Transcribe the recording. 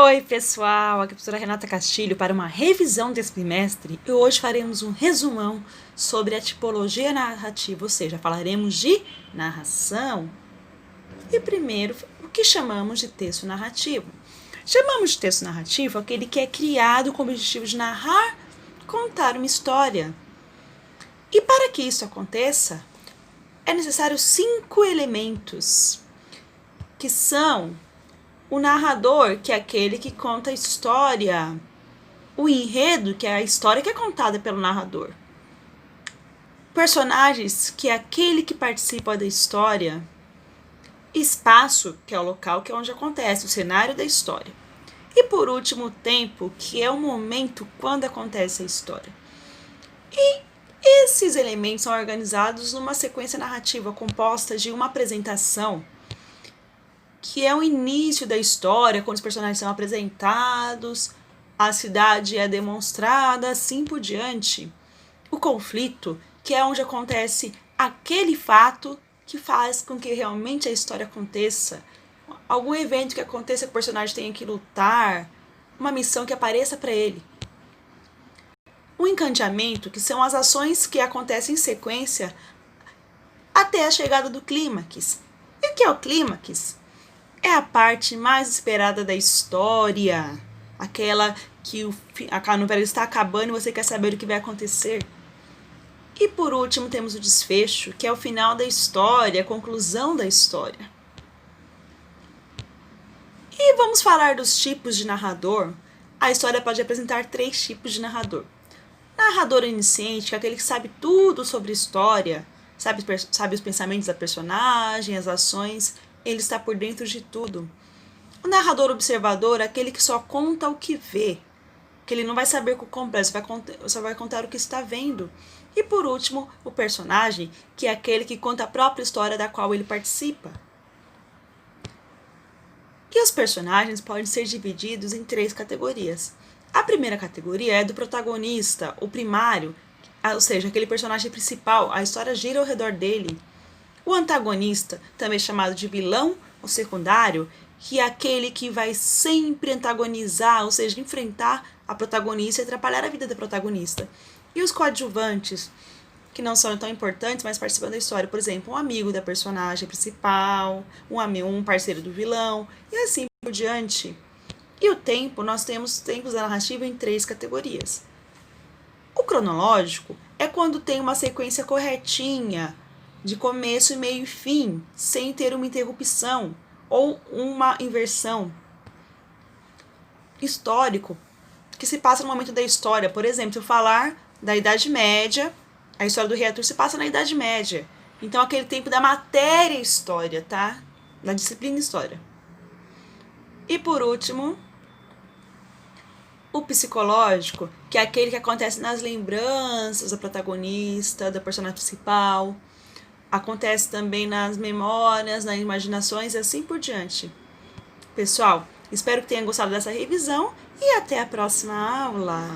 Oi pessoal, aqui é a professora Renata Castilho para uma revisão desse bimestre e hoje faremos um resumão sobre a tipologia narrativa, ou seja, falaremos de narração. E primeiro, o que chamamos de texto narrativo? Chamamos de texto narrativo aquele que é criado com o objetivo de narrar, contar uma história. E para que isso aconteça, é necessário 5 elementos, que são o narrador, que é aquele que conta a história. O enredo, que é a história que é contada pelo narrador. Personagens, que é aquele que participa da história. Espaço, que é o local, que é onde acontece, o cenário da história. E por último, o tempo, que é o momento quando acontece a história. E esses elementos são organizados numa sequência narrativa composta de uma apresentação, que é o início da história, quando os personagens são apresentados, a cidade é demonstrada, assim por diante. O conflito, que é onde acontece aquele fato que faz com que realmente a história aconteça. Algum evento que aconteça que o personagem tenha que lutar, uma missão que apareça para ele. O encadeamento, que são as ações que acontecem em sequência até a chegada do clímax. E o que é o clímax? É a parte mais esperada da história, aquela que a novela está acabando e você quer saber o que vai acontecer. E por último temos o desfecho, que é o final da história, a conclusão da história. E vamos falar dos tipos de narrador. A história pode apresentar 3 tipos de narrador. Narrador iniciante, que é aquele que sabe tudo sobre história, sabe os pensamentos da personagem, as ações, ele está por dentro de tudo. O narrador observador é aquele que só conta o que vê, que ele não vai saber o completo, só vai contar o que está vendo. E por último, o personagem, que é aquele que conta a própria história da qual ele participa. E os personagens podem ser divididos em 3 categorias. A primeira categoria é do protagonista, o primário, ou seja, aquele personagem principal, a história gira ao redor dele. O antagonista, também chamado de vilão ou secundário, que é aquele que vai sempre antagonizar, ou seja, enfrentar a protagonista e atrapalhar a vida da protagonista. E os coadjuvantes, que não são tão importantes, mas participam da história. Por exemplo, um amigo da personagem principal, um parceiro do vilão, e assim por diante. E o tempo, nós temos tempos da narrativa em 3 categorias. O cronológico é quando tem uma sequência corretinha, de começo, meio e fim, sem ter uma interrupção ou uma inversão. Histórico, que se passa no momento da história. Por exemplo, se eu falar da Idade Média, a história do Rei Arthur se passa na Idade Média. Então, aquele tempo da matéria história, tá? Da disciplina história. E por último, o psicológico, que é aquele que acontece nas lembranças da protagonista, da personagem principal. Acontece também nas memórias, nas imaginações e assim por diante. Pessoal, espero que tenham gostado dessa revisão e até a próxima aula!